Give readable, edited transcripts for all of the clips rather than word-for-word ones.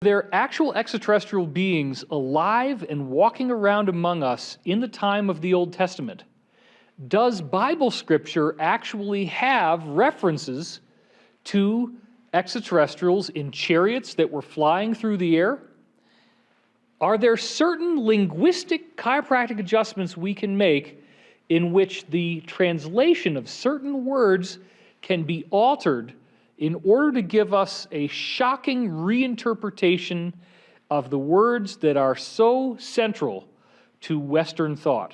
There actual extraterrestrial beings alive and walking around among us in the time of the Old Testament? Does Bible scripture actually have references to extraterrestrials in chariots that were flying through the air? Are there certain linguistic chiropractic adjustments we can make in which the translation of certain words can be altered in order to give us a shocking reinterpretation of the words that are so central to Western thought?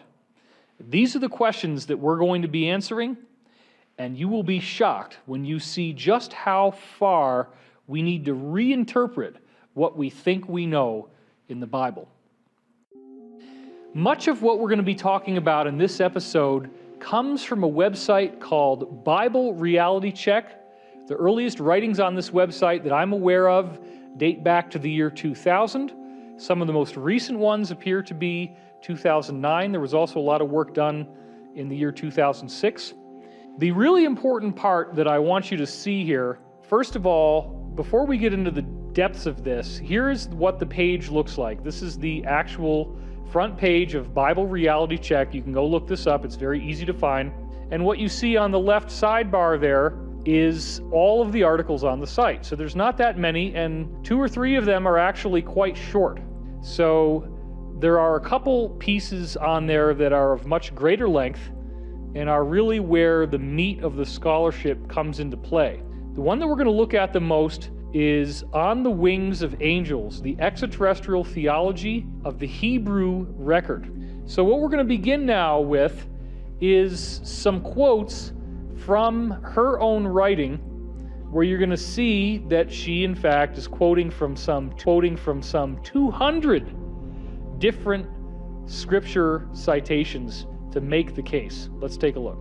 These are the questions that we're going to be answering, and you will be shocked when you see just how far we need to reinterpret what we think we know in the Bible. Much of what we're going to be talking about in this episode comes from a website called Bible Reality Check. The earliest writings on this website that I'm aware of date back to the year 2000. Some of the most recent ones appear to be 2009. There was also a lot of work done in the year 2006. The really important part that I want you to see here, first of all, before we get into the depths of this, here's what the page looks like. This is the actual front page of Bible Reality Check. You can go look this up. It's very easy to find. And what you see on the left sidebar there is all of the articles on the site. So there's not that many, and 2 or 3 of them are actually quite short. So there are a couple pieces on there that are of much greater length and are really where the meat of the scholarship comes into play. The one that we're going to look at the most is On the Wings of Angels, the Extraterrestrial Theology of the Hebrew Record. So what we're going to begin now with is some quotes from her own writing, where you're going to see that she, in fact, is quoting from some 200 different scripture citations to make the case. Let's take a look.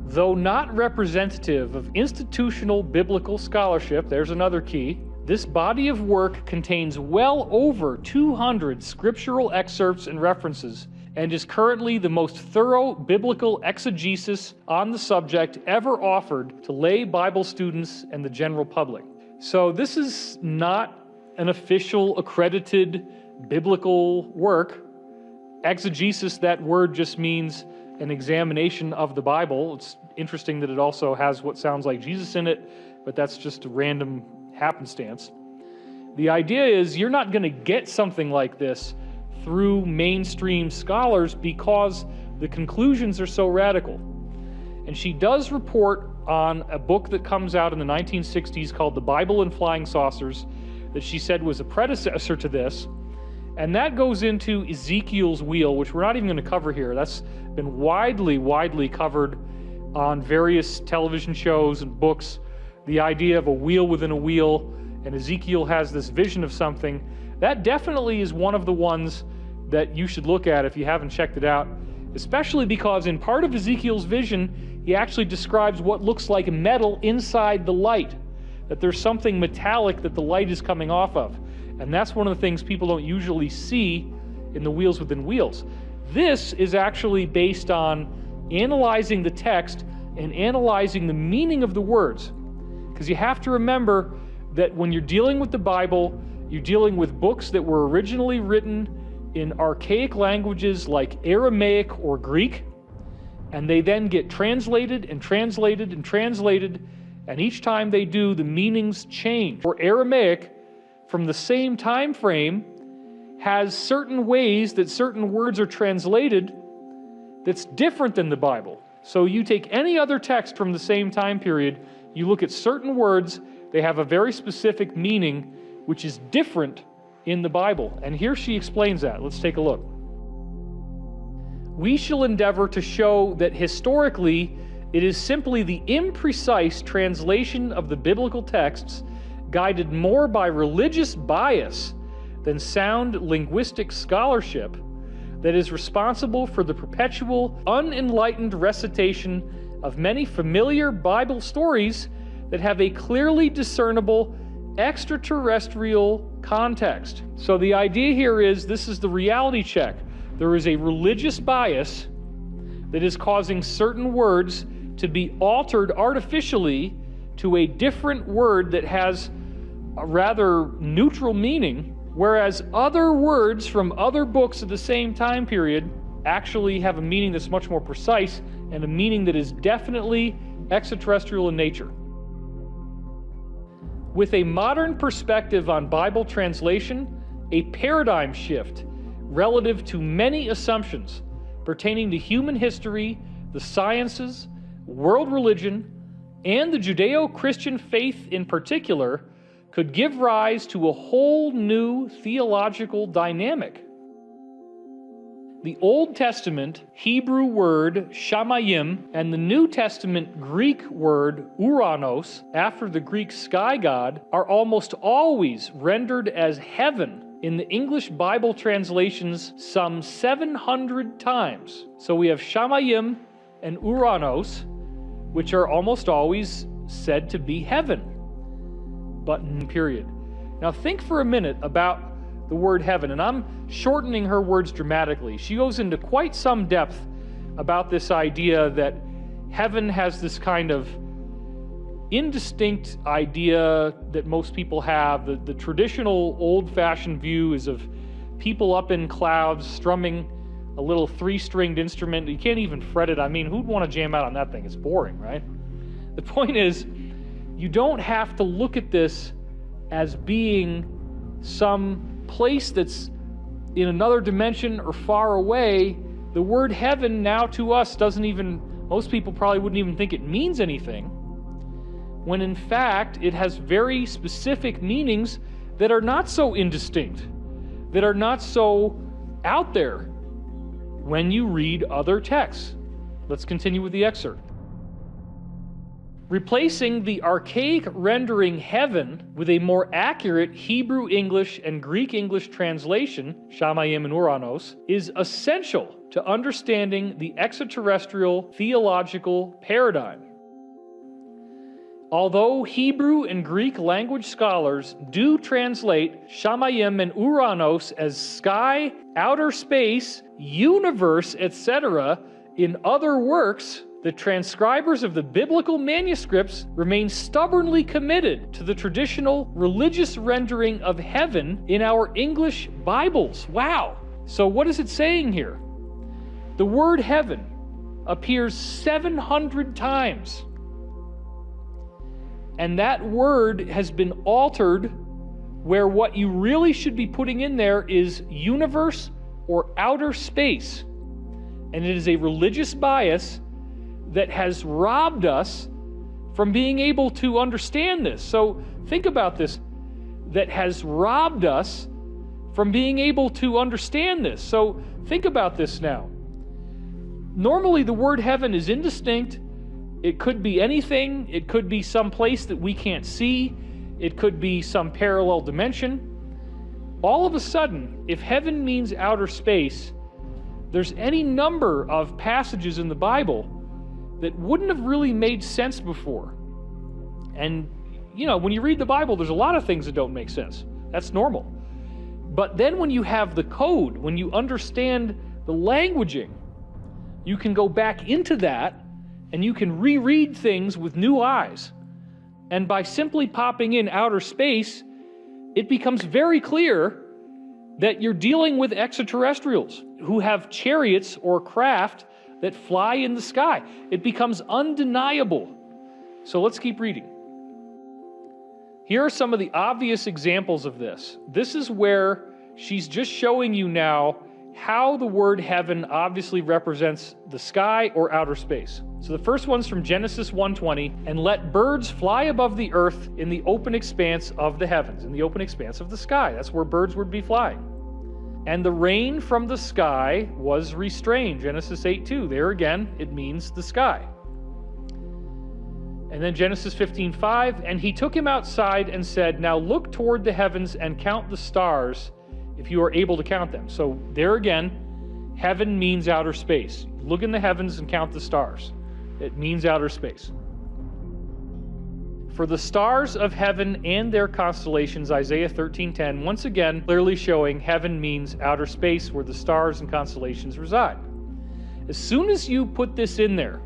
Though not representative of institutional biblical scholarship, there's another key, this body of work contains well over 200 scriptural excerpts and references, and is currently the most thorough biblical exegesis on the subject ever offered to lay Bible students and the general public. So this is not an official accredited biblical work. Exegesis, that word just means an examination of the Bible. It's interesting that it also has what sounds like Jesus in it, but that's just a random happenstance. The idea is you're not going to get something like this through mainstream scholars because the conclusions are so radical. And she does report on a book that comes out in the 1960s called The Bible and Flying Saucers that she said was a predecessor to this. And that goes into Ezekiel's wheel, which we're not even going to cover here. That's been widely covered on various television shows and books. The idea of a wheel within a wheel, and Ezekiel has this vision of something. That definitely is one of the ones that you should look at if you haven't checked it out, especially because in part of Ezekiel's vision, he actually describes what looks like metal inside the light, that there's something metallic that the light is coming off of. And that's one of the things people don't usually see in the wheels within wheels. This is actually based on analyzing the text and analyzing the meaning of the words. Because you have to remember that when you're dealing with the Bible, you're dealing with books that were originally written in archaic languages like Aramaic or Greek, and they then get translated and translated and translated, and each time they do, the meanings change. For Aramaic, from the same time frame, has certain ways that certain words are translated that's different than the Bible. So you take any other text from the same time period, you look at certain words, they have a very specific meaning, which is different in the Bible. And here she explains that. Let's take a look. We shall endeavor to show that historically it is simply the imprecise translation of the biblical texts, guided more by religious bias than sound linguistic scholarship, that is responsible for the perpetual, unenlightened recitation of many familiar Bible stories that have a clearly discernible extraterrestrial context. So the idea here is, this is the reality check. There is a religious bias that is causing certain words to be altered artificially to a different word that has a rather neutral meaning, whereas other words from other books of the same time period actually have a meaning that's much more precise and a meaning that is definitely extraterrestrial in nature. With a modern perspective on Bible translation, a paradigm shift relative to many assumptions pertaining to human history, the sciences, world religion, and the Judeo-Christian faith in particular could give rise to a whole new theological dynamic. The Old Testament Hebrew word shamayim and the New Testament Greek word uranos, after the Greek sky god, are almost always rendered as heaven in the English Bible translations some 700 times. So we have shamayim and uranos, which are almost always said to be heaven. Button, period. Now think for a minute about the word heaven, and I'm shortening her words dramatically. She goes into quite some depth about this idea that heaven has this kind of indistinct idea that most people have. The traditional old-fashioned view is of people up in clouds strumming a little three-stringed instrument. You can't even fret it. I mean, who'd want to jam out on that thing? It's boring, right? The point is, you don't have to look at this as being some place that's in another dimension or far away. The word heaven now to us doesn't even, most people probably wouldn't even think it means anything, when in fact it has very specific meanings that are not so indistinct, that are not so out there when you read other texts. Let's continue with the excerpt. Replacing the archaic rendering heaven with a more accurate Hebrew English and Greek English translation, shamayim and uranos, is essential to understanding the extraterrestrial theological paradigm. Although Hebrew and Greek language scholars do translate shamayim and uranos as sky, outer space, universe, etc. in other works, the transcribers of the biblical manuscripts remain stubbornly committed to the traditional religious rendering of heaven in our English Bibles. Wow! So what is it saying here? The word heaven appears 700 times. And that word has been altered where what you really should be putting in there is universe or outer space. And it is a religious bias that has robbed us from being able to understand this. So think about this. That has robbed us from being able to understand this. So think about this now. Normally the word heaven is indistinct. It could be anything. It could be some place that we can't see. It could be some parallel dimension. All of a sudden, if heaven means outer space, there's any number of passages in the Bible that wouldn't have really made sense before. And, you know, when you read the Bible, there's a lot of things that don't make sense. That's normal. But then when you have the code, when you understand the languaging, you can go back into that and you can reread things with new eyes. And by simply popping in outer space, it becomes very clear that you're dealing with extraterrestrials who have chariots or craft that fly in the sky. It becomes undeniable. So let's keep reading. Here are some of the obvious examples of this. This is where she's just showing you now how the word heaven obviously represents the sky or outer space. So the first one's from Genesis 1:20, and let birds fly above the earth in the open expanse of the heavens, in the open expanse of the sky. That's where birds would be flying. And the rain from the sky was restrained. Genesis 8:2. There again, it means the sky. And then Genesis 15:5. And he took him outside and said, now look toward the heavens and count the stars, if you are able to count them. So there again, heaven means outer space. Look in the heavens and count the stars. It means outer space. For the stars of heaven and their constellations, Isaiah 13:10, once again clearly showing heaven means outer space where the stars and constellations reside. As soon as you put this in there,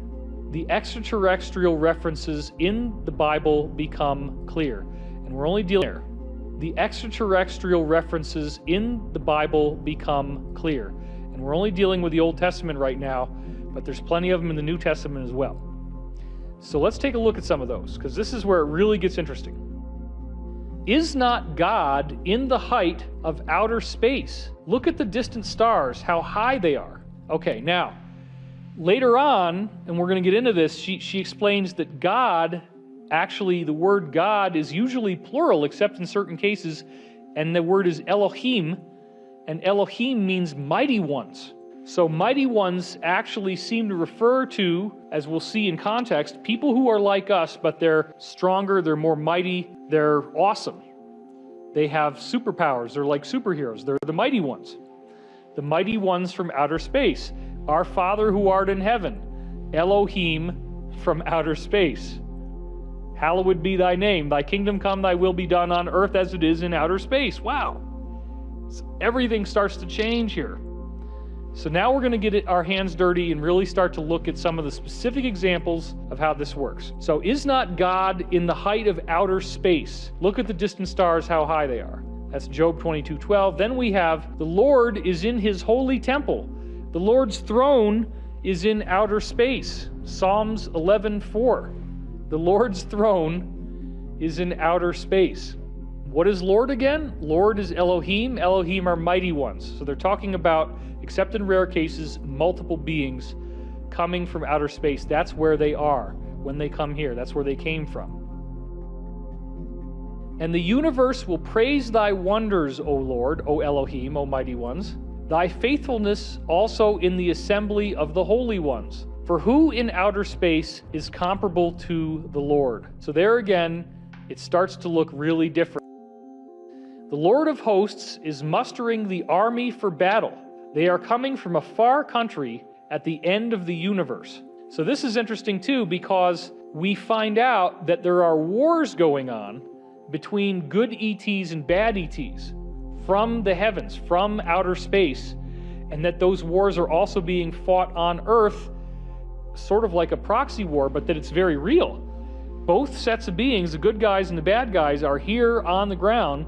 the extraterrestrial references in the Bible become clear. And we're only dealing there. the extraterrestrial references in the Bible become clear. And we're only dealing with the Old Testament right now, but there's plenty of them in the New Testament as well. So let's take a look at some of those, because this is where it really gets interesting. Is not God in the height of outer space? Look at the distant stars, how high they are. Okay, now, later on, and we're going to get into this, she explains that God, actually the word God is usually plural, except in certain cases, and the word is Elohim, and Elohim means mighty ones. So mighty ones actually seem to refer to, as we'll see in context, people who are like us, but they're stronger, they're more mighty, they're awesome. They have superpowers, they're like superheroes, they're the mighty ones. The mighty ones from outer space. Our Father who art in heaven, Elohim from outer space. Hallowed be thy name, thy kingdom come, thy will be done on earth as it is in outer space. Wow. So everything starts to change here. So now we're going to get our hands dirty and really start to look at some of the specific examples of how this works. So is not God in the height of outer space? Look at the distant stars, how high they are. That's Job 22:12. Then we have the Lord is in his holy temple. The Lord's throne is in outer space. Psalms 11:4. The Lord's throne is in outer space. What is Lord again? Lord is Elohim. Elohim are mighty ones. So they're talking about, except in rare cases, multiple beings coming from outer space. That's where they are when they come here. That's where they came from. And the universe will praise thy wonders, O Lord, O Elohim, O mighty ones, thy faithfulness also in the assembly of the holy ones. For who in outer space is comparable to the Lord? So there again, it starts to look really different. The Lord of hosts is mustering the army for battle. They are coming from a far country at the end of the universe. So this is interesting too, because we find out that there are wars going on between good ETs and bad ETs from the heavens, from outer space, and that those wars are also being fought on Earth, sort of like a proxy war, but that it's very real. Both sets of beings, the good guys and the bad guys, are here on the ground,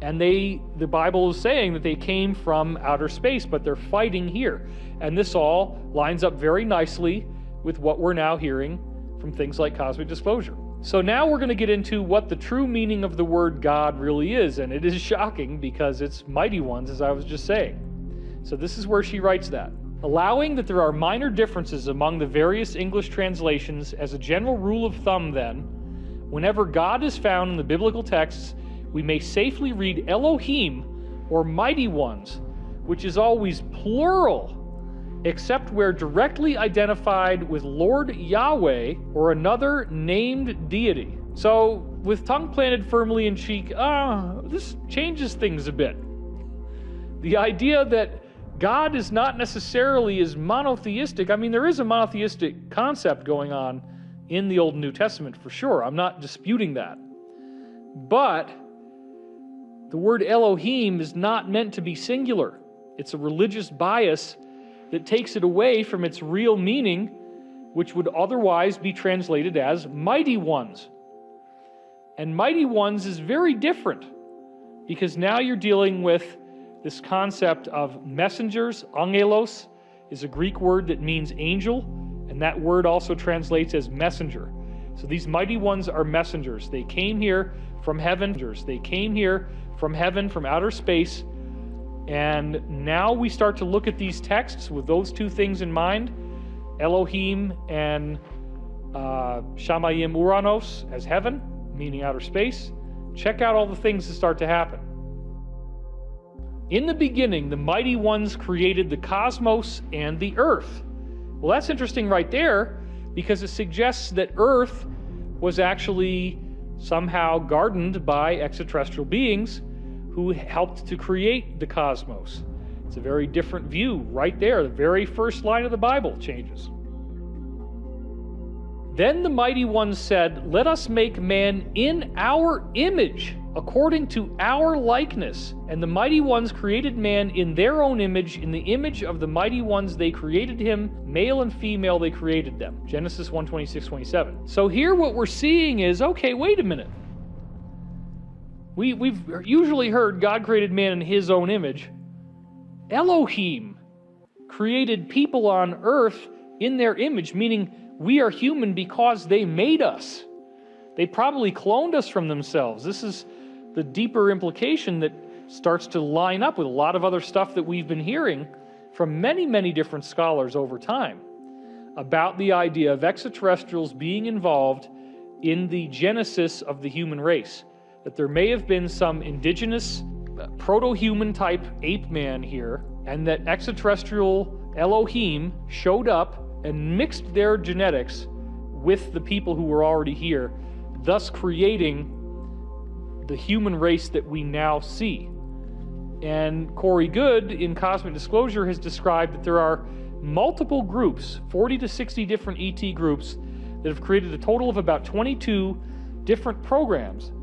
and the Bible is saying that they came from outer space, but they're fighting here. And this all lines up very nicely with what we're now hearing from things like cosmic disclosure. So now we're going to get into what the true meaning of the word God really is, and it is shocking because it's mighty ones, as I was just saying. So this is where she writes that. Allowing that there are minor differences among the various English translations, as a general rule of thumb then, whenever God is found in the biblical texts, we may safely read Elohim, or mighty ones, which is always plural, except where directly identified with Lord Yahweh or another named deity. So, with tongue planted firmly in cheek, this changes things a bit. The idea that God is not necessarily as monotheistic. I mean, there is a monotheistic concept going on in the Old and New Testament for sure. I'm not disputing that. But the word Elohim is not meant to be singular. It's a religious bias that takes it away from its real meaning, which would otherwise be translated as mighty ones. And mighty ones is very different, because now you're dealing with this concept of messengers. Angelos is a Greek word that means angel, and that word also translates as messenger. So these mighty ones are messengers. They came here from heaven. They came here from heaven, from outer space. And now we start to look at these texts with those two things in mind, Elohim and Shamayim Uranos as heaven, meaning outer space. Check out all the things that start to happen. In the beginning, the mighty ones created the cosmos and the earth. Well, that's interesting right there, because it suggests that earth was actually somehow gardened by extraterrestrial beings who helped to create the cosmos. It's a very different view right there. The very first line of the Bible changes. Then the mighty ones said, let us make man in our image, according to our likeness. And the mighty ones created man in their own image. In the image of the mighty ones they created him, male and female they created them. Genesis 1:26-27. So here what we're seeing is, okay, wait a minute. We've usually heard God created man in his own image. Elohim created people on earth in their image, meaning we are human because they made us. They probably cloned us from themselves. This is the deeper implication that starts to line up with a lot of other stuff that we've been hearing from many, many different scholars over time about the idea of extraterrestrials being involved in the genesis of the human race. That there may have been some indigenous, proto-human type ape man here, and that extraterrestrial Elohim showed up and mixed their genetics with the people who were already here, thus creating the human race that we now see. And Corey Goode in Cosmic Disclosure has described that there are multiple groups, 40 to 60 different ET groups, that have created a total of about 22 different programs.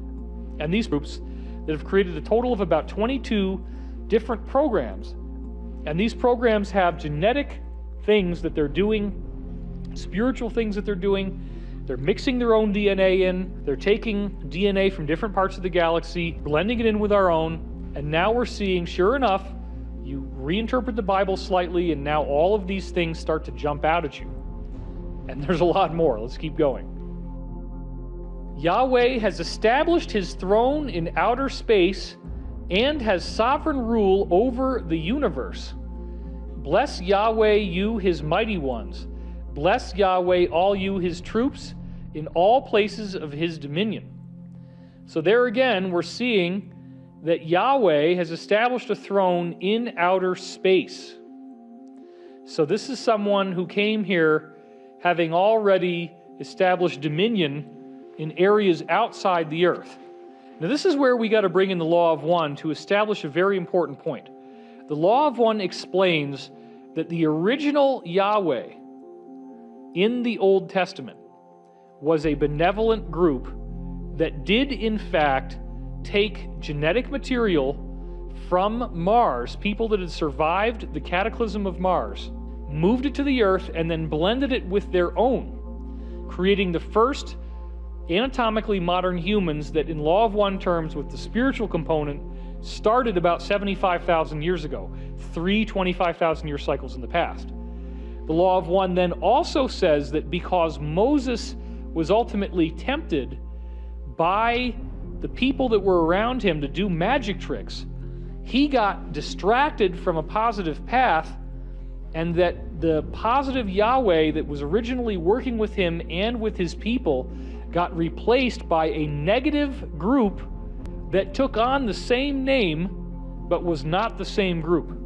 And these groups that have created a total of about 22 different programs. And these programs have genetic things that they're doing, spiritual things that they're doing. They're mixing their own DNA in. They're taking DNA from different parts of the galaxy, blending it in with our own. And now we're seeing, sure enough, you reinterpret the Bible slightly, and now all of these things start to jump out at you. And there's a lot more. Let's keep going. Yahweh has established his throne in outer space and has sovereign rule over the universe. Bless Yahweh, you his mighty ones. Bless Yahweh, all you his troops, in all places of his dominion. So there again, we're seeing that Yahweh has established a throne in outer space. So this is someone who came here having already established dominion in areas outside the earth. Now this is where we got to bring in the Law of One to establish a very important point. The Law of One explains that the original Yahweh in the Old Testament was a benevolent group that did in fact take genetic material from Mars, people that had survived the cataclysm of Mars, moved it to the earth, and then blended it with their own, creating the first anatomically modern humans that, in Law of One terms, with the spiritual component, started about 75,000 years ago, 3 25,000-year cycles in the past. The Law of One then also says that because Moses was ultimately tempted by the people that were around him to do magic tricks, he got distracted from a positive path, and that the positive Yahweh that was originally working with him and with his people got replaced by a negative group that took on the same name but was not the same group.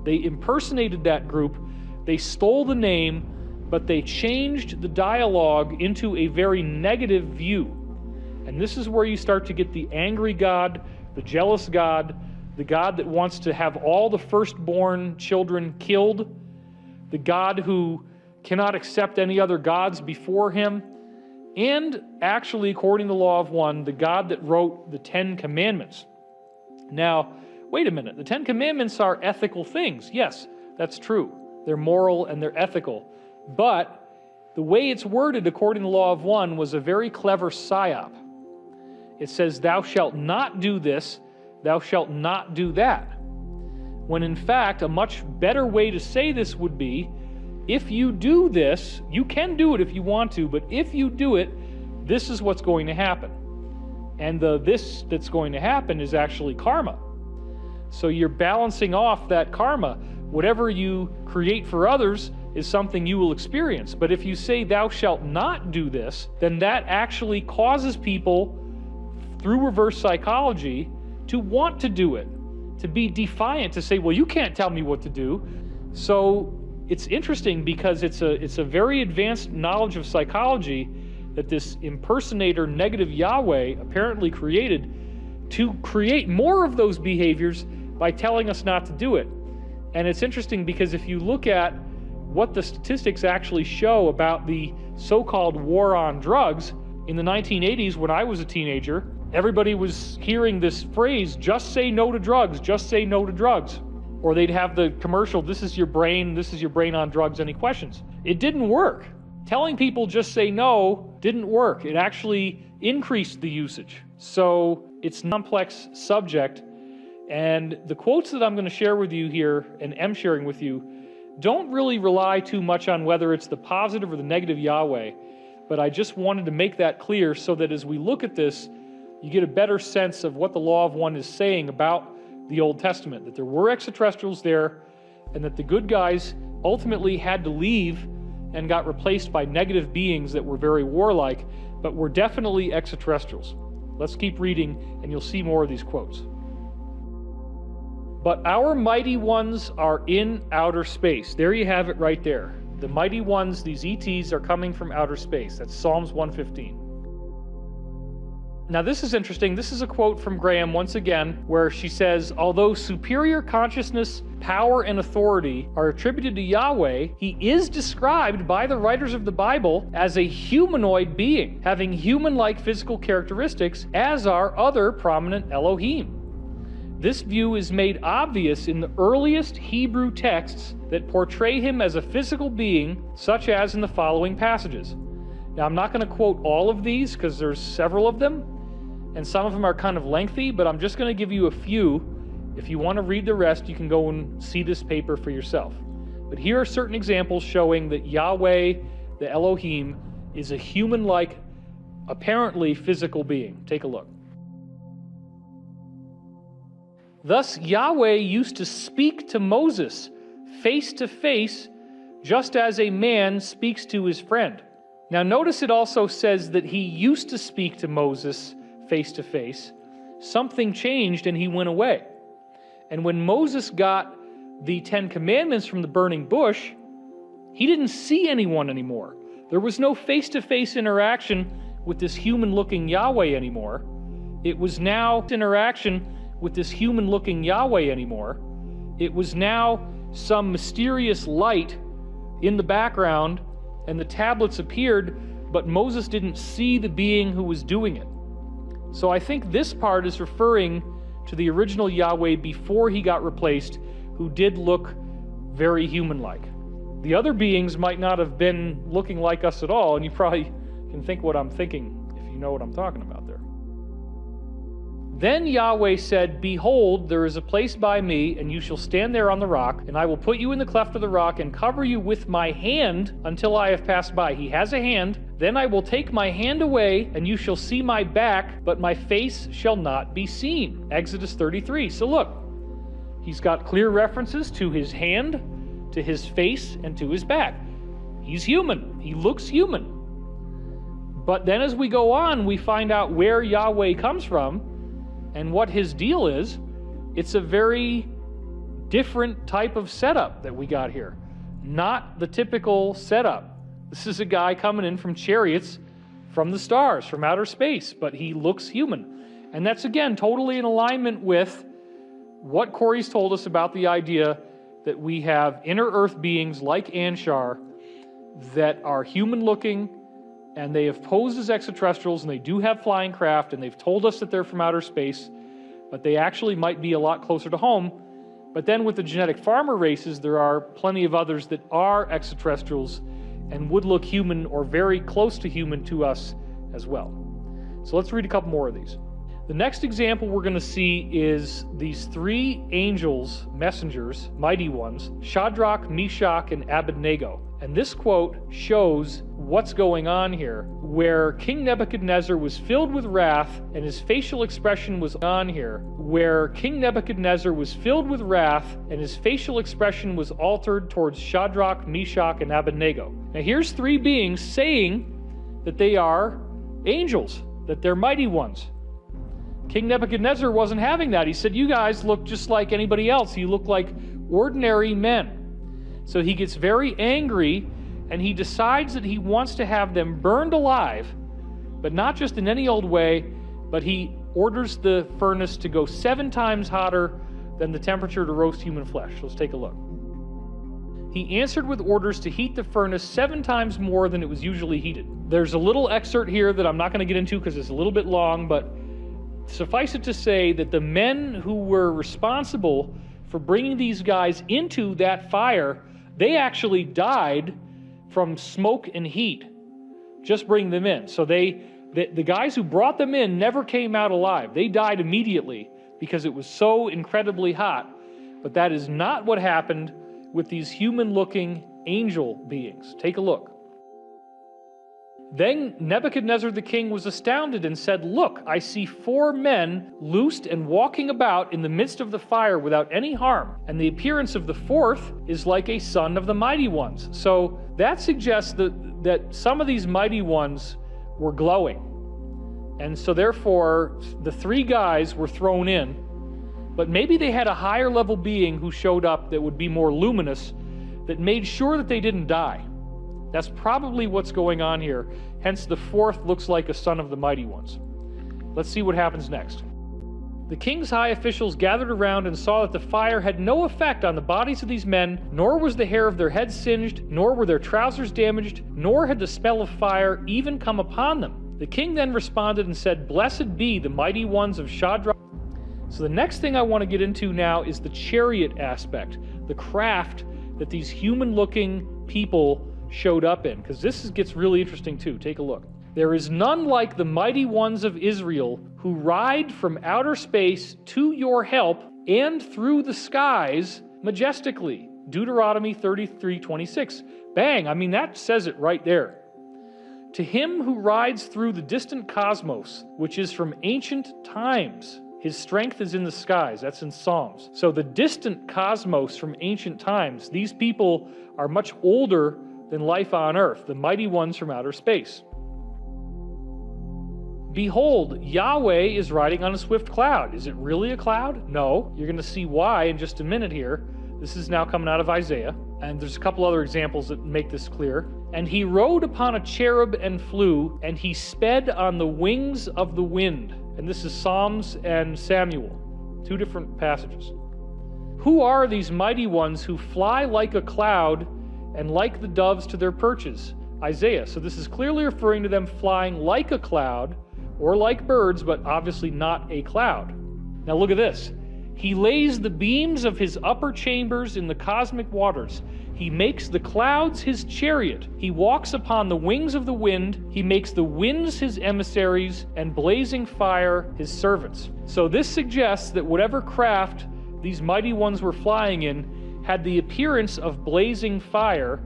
They impersonated that group, they stole the name, but they changed the dialogue into a very negative view. And this is where you start to get the angry God, the jealous God, the God that wants to have all the firstborn children killed, the God who cannot accept any other gods before him, and actually, according to the Law of One, the God that wrote the 10 Commandments. Now, wait a minute. The 10 Commandments are ethical things. Yes, that's true. They're moral and they're ethical. But the way it's worded according to the Law of One was a very clever psyop. It says, thou shalt not do this, thou shalt not do that. When in fact, a much better way to say this would be, if you do this, you can do it if you want to, but if you do it, this is what's going to happen. And the this that's going to happen is actually karma. So you're balancing off that karma. Whatever you create for others is something you will experience. But if you say thou shalt not do this, then that actually causes people, through reverse psychology, to want to do it, to be defiant, to say, well, you can't tell me what to do. So it's interesting because it's a very advanced knowledge of psychology that this impersonator negative Yahweh apparently created to create more of those behaviors by telling us not to do it. And it's interesting because if you look at what the statistics actually show about the so-called war on drugs, in the 1980s when I was a teenager, everybody was hearing this phrase, just say no to drugs, just say no to drugs. Or they'd have the commercial, this is your brain on drugs, any questions? It didn't work. Telling people just say no didn't work. It actually increased the usage. So it's a complex subject, and the quotes that I'm going to share with you here and am sharing with you don't really rely too much on whether it's the positive or the negative Yahweh, but I just wanted to make that clear so that as we look at this, you get a better sense of what the Law of One is saying about the Old Testament, that there were extraterrestrials there, and that the good guys ultimately had to leave and got replaced by negative beings that were very warlike, but were definitely extraterrestrials. Let's keep reading, and you'll see more of these quotes. But our mighty ones are in outer space. There you have it right there. The mighty ones, these ETs, are coming from outer space. That's Psalms 115. Now this is interesting. This is a quote from Graham once again, where she says, although superior consciousness, power, and authority are attributed to Yahweh, he is described by the writers of the Bible as a humanoid being, having human-like physical characteristics, as are other prominent Elohim. This view is made obvious in the earliest Hebrew texts that portray him as a physical being, such as in the following passages. Now, I'm not going to quote all of these because there's several of them, and some of them are kind of lengthy, but I'm just going to give you a few. If you want to read the rest, you can go and see this paper for yourself. But here are certain examples showing that Yahweh, the Elohim, is a human-like, apparently physical being. Take a look. Thus, Yahweh used to speak to Moses face to face, just as a man speaks to his friend. Now, notice it also says that he used to speak to Moses face to face. Something changed and he went away. And when Moses got the 10 Commandments from the burning bush, he didn't see anyone anymore. There was no face-to-face interaction with this human-looking Yahweh anymore. It was now interaction with this human-looking Yahweh anymore. It was now some mysterious light in the background, and the tablets appeared, but Moses didn't see the being who was doing it. So I think this part is referring to the original Yahweh before he got replaced, who did look very human-like. The other beings might not have been looking like us at all, and you probably can think what I'm thinking if you know what I'm talking about there. Then Yahweh said, behold, there is a place by me, and you shall stand there on the rock, and I will put you in the cleft of the rock and cover you with my hand until I have passed by. He has a hand. Then I will take my hand away, and you shall see my back, but my face shall not be seen. Exodus 33. So look, he's got clear references to his hand, to his face, and to his back. He's human. He looks human. But then as we go on, we find out where Yahweh comes from, and what his deal is. It's a very different type of setup that we got here. Not the typical setup. This is a guy coming in from chariots from the stars, from outer space, but he looks human. And that's, again, totally in alignment with what Corey's told us about the idea that we have inner earth beings like Anshar that are human-looking, and they have posed as extraterrestrials, and they do have flying craft, and they've told us that they're from outer space, but they actually might be a lot closer to home. But then with the genetic farmer races, there are plenty of others that are extraterrestrials and would look human or very close to human to us as well. So let's read a couple more of these. The next example we're going to see is these three angels, messengers, mighty ones, Shadrach, Meshach, and Abednego. And this quote shows what's going on here, where King Nebuchadnezzar was filled with wrath and his facial expression was on here, where King Nebuchadnezzar was filled with wrath and his facial expression was altered towards Shadrach, Meshach, and Abednego. Now here's three beings saying that they are angels, that they're mighty ones. King Nebuchadnezzar wasn't having that. He said, you guys look just like anybody else. You look like ordinary men. So he gets very angry, and he decides that he wants to have them burned alive, but not just in any old way, but he orders the furnace to go 7 times hotter than the temperature to roast human flesh. Let's take a look. He answered with orders to heat the furnace 7 times more than it was usually heated. There's a little excerpt here that I'm not going to get into because it's a little bit long, but suffice it to say that the men who were responsible for bringing these guys into that fire, they actually died from smoke and heat. Just bring them in. So they the guys who brought them in never came out alive. They died immediately because it was so incredibly hot. But that is not what happened with these human-looking angel beings. Take a look. Then Nebuchadnezzar the king was astounded and said, "Look, I see 4 men loosed and walking about in the midst of the fire without any harm. And the appearance of the 4th is like a son of the mighty ones." So that suggests that some of these mighty ones were glowing. And so therefore, the 3 guys were thrown in. But maybe they had a higher level being who showed up that would be more luminous, that made sure that they didn't die. That's probably what's going on here. Hence, the 4th looks like a son of the mighty ones. Let's see what happens next. The king's high officials gathered around and saw that the fire had no effect on the bodies of these men, nor was the hair of their heads singed, nor were their trousers damaged, nor had the smell of fire even come upon them. The king then responded and said, "Blessed be the mighty ones of Shadrach." So the next thing I want to get into now is the chariot aspect, the craft that these human-looking people showed up in, because this gets really interesting too. Take a look. "There is none like the mighty ones of Israel who ride from outer space to your help and through the skies majestically." Deuteronomy 33:26. Bang! I mean, that says it right there. "To him who rides through the distant cosmos, which is from ancient times, his strength is in the skies." That's in Psalms. So the distant cosmos from ancient times, these people are much older than life on earth, the mighty ones from outer space. "Behold, Yahweh is riding on a swift cloud." Is it really a cloud? No. You're going to see why in just a minute here. This is now coming out of Isaiah, and there's a couple other examples that make this clear. "And he rode upon a cherub and flew, and he sped on the wings of the wind." And this is Psalms and Samuel, 2 different passages. "Who are these mighty ones who fly like a cloud and like the doves to their perches?" Isaiah. So this is clearly referring to them flying like a cloud or like birds, but obviously not a cloud. Now look at this. "He lays the beams of his upper chambers in the cosmic waters. He makes the clouds his chariot. He walks upon the wings of the wind. He makes the winds his emissaries and blazing fire his servants." So this suggests that whatever craft these mighty ones were flying in had the appearance of blazing fire,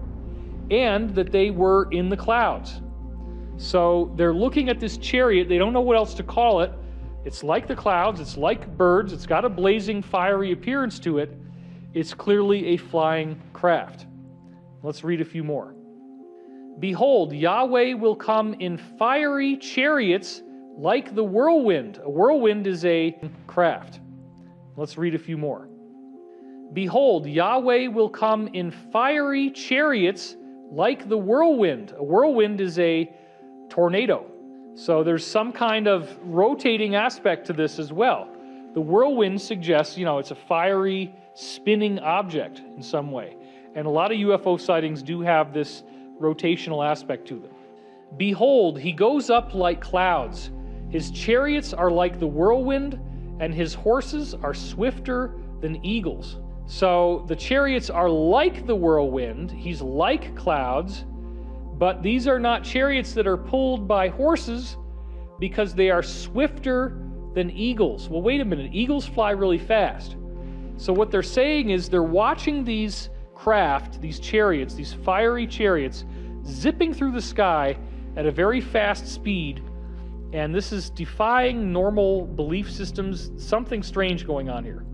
and that they were in the clouds. So they're looking at this chariot. They don't know what else to call it. It's like the clouds. It's like birds. It's got a blazing, fiery appearance to it. It's clearly a flying craft. Let's read a few more. "Behold, Yahweh will come in fiery chariots like the whirlwind." A whirlwind is a craft. Let's read a few more. "Behold, Yahweh will come in fiery chariots like the whirlwind." A whirlwind is a tornado. So there's some kind of rotating aspect to this as well. The whirlwind suggests, it's a fiery, spinning object in some way. And a lot of UFO sightings do have this rotational aspect to them. "Behold, he goes up like clouds. His chariots are like the whirlwind, and his horses are swifter than eagles." So the chariots are like the whirlwind. He's like clouds, but these are not chariots that are pulled by horses, because they are swifter than eagles. Well, wait a minute. Eagles fly really fast. So what they're saying is they're watching these craft, these chariots, these fiery chariots, zipping through the sky at a very fast speed, and this is defying normal belief systems. Something strange going on here.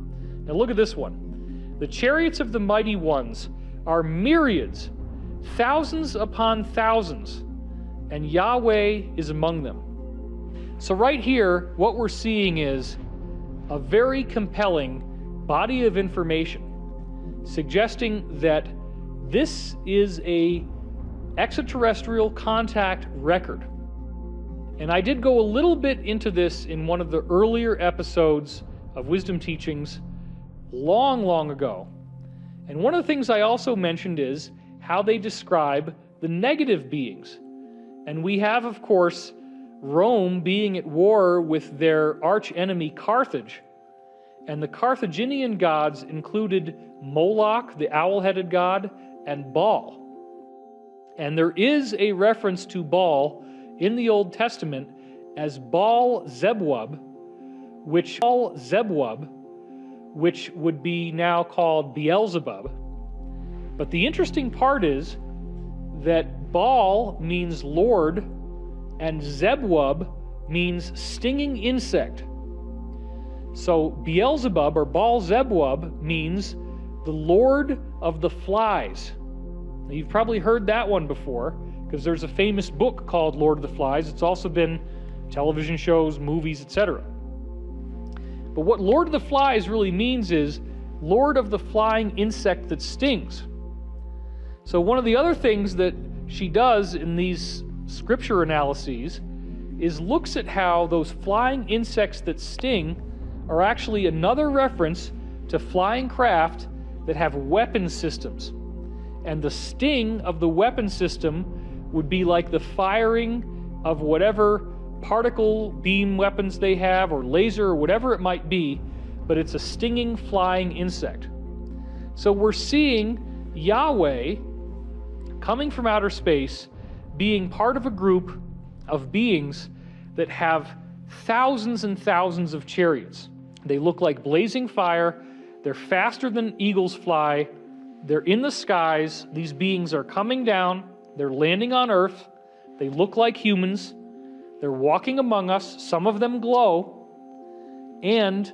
Now look at this one. "The chariots of the mighty ones are myriads, thousands upon thousands, and Yahweh is among them." So right here, what we're seeing is a very compelling body of information suggesting that this is a extraterrestrial contact record. And I did go a little bit into this in one of the earlier episodes of Wisdom Teachings long, long ago. And one of the things I also mentioned is how they describe the negative beings. And we have, of course, Rome being at war with their arch-enemy Carthage. And the Carthaginian gods included Moloch, the owl-headed god, and Baal. And there is a reference to Baal in the Old Testament as Baal-zebub, which would be now called Beelzebub. But the interesting part is that Baal means Lord, and Zebub means stinging insect. So Beelzebub or Baal-zebub means the Lord of the Flies. Now, you've probably heard that one before, because there's a famous book called Lord of the Flies. It's also been television shows, movies, etc. But what Lord of the Flies really means is Lord of the flying insect that stings. So one of the other things that she does in these scripture analyses is looks at how those flying insects that sting are actually another reference to flying craft that have weapon systems. And the sting of the weapon system would be like the firing of whatever particle beam weapons they have, or laser, or whatever it might be, but it's a stinging flying insect. So we're seeing Yahweh coming from outer space, being part of a group of beings that have thousands and thousands of chariots. They look like blazing fire. They're faster than eagles fly. They're in the skies. These beings are coming down. They're landing on earth. They look like humans. They're walking among us. Some of them glow. And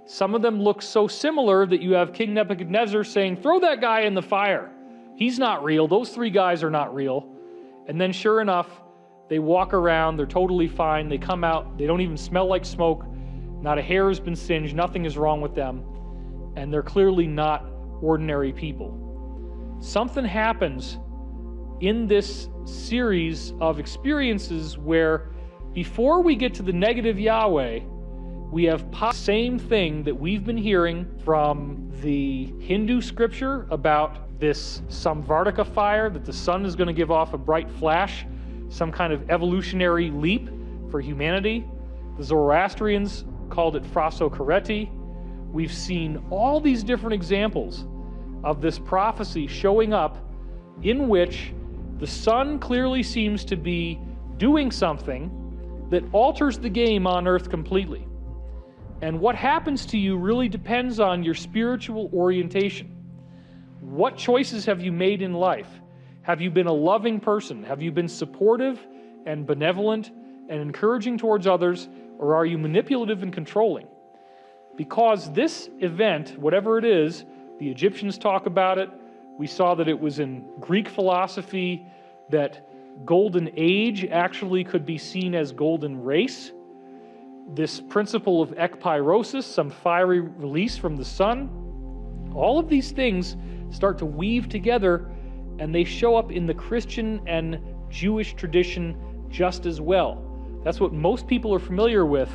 some of them look so similar that you have King Nebuchadnezzar saying, "Throw that guy in the fire. He's not real. Those three guys are not real." And then sure enough, they walk around. They're totally fine. They come out. They don't even smell like smoke. Not a hair has been singed. Nothing is wrong with them. And they're clearly not ordinary people. Something happens in this series of experiences where before we get to the negative Yahweh, we have the same thing that we've been hearing from the Hindu scripture about this Samvartika fire, that the sun is going to give off a bright flash, some kind of evolutionary leap for humanity. The Zoroastrians called it Phrosokereti. We've seen all these different examples of this prophecy showing up in which the sun clearly seems to be doing something that alters the game on earth completely. And what happens to you really depends on your spiritual orientation. What choices have you made in life? Have you been a loving person? Have you been supportive and benevolent and encouraging towards others? Or are you manipulative and controlling? Because this event, whatever it is, the Egyptians talk about it. We saw that it was in Greek philosophy that golden age actually could be seen as golden race. This principle of ekpyrosis, some fiery release from the sun. All of these things start to weave together, and they show up in the Christian and Jewish tradition just as well. That's what most people are familiar with.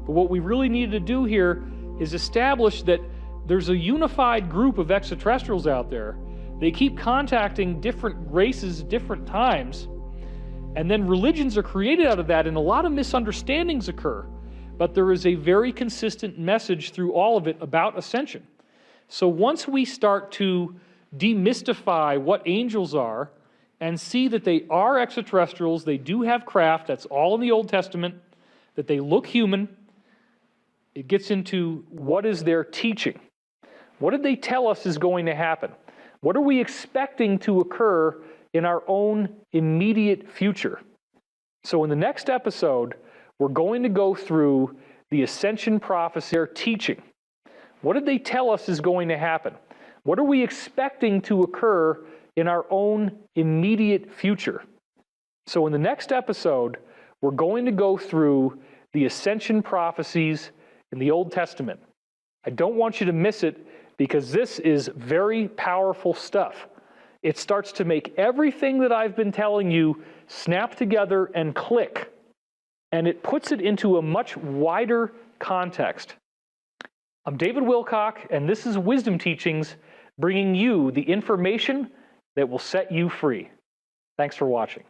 But what we really need to do here is establish that there's a unified group of extraterrestrials out there. They keep contacting different races at different times, and then religions are created out of that, and a lot of misunderstandings occur. But there is a very consistent message through all of it about ascension. So once we start to demystify what angels are and see that they are extraterrestrials, they do have craft, that's all in the Old Testament, that they look human, it gets into what is their teaching. What did they tell us is going to happen? What are we expecting to occur in our own immediate future? So in the next episode, we're going to go through the ascension prophecy, their teaching. What did they tell us is going to happen? What are we expecting to occur in our own immediate future? So in the next episode, we're going to go through the ascension prophecies in the Old Testament. I don't want you to miss it because this is very powerful stuff. It starts to make everything that I've been telling you snap together and click. And it puts it into a much wider context. I'm David Wilcock, and this is Wisdom Teachings, bringing you the information that will set you free. Thanks for watching.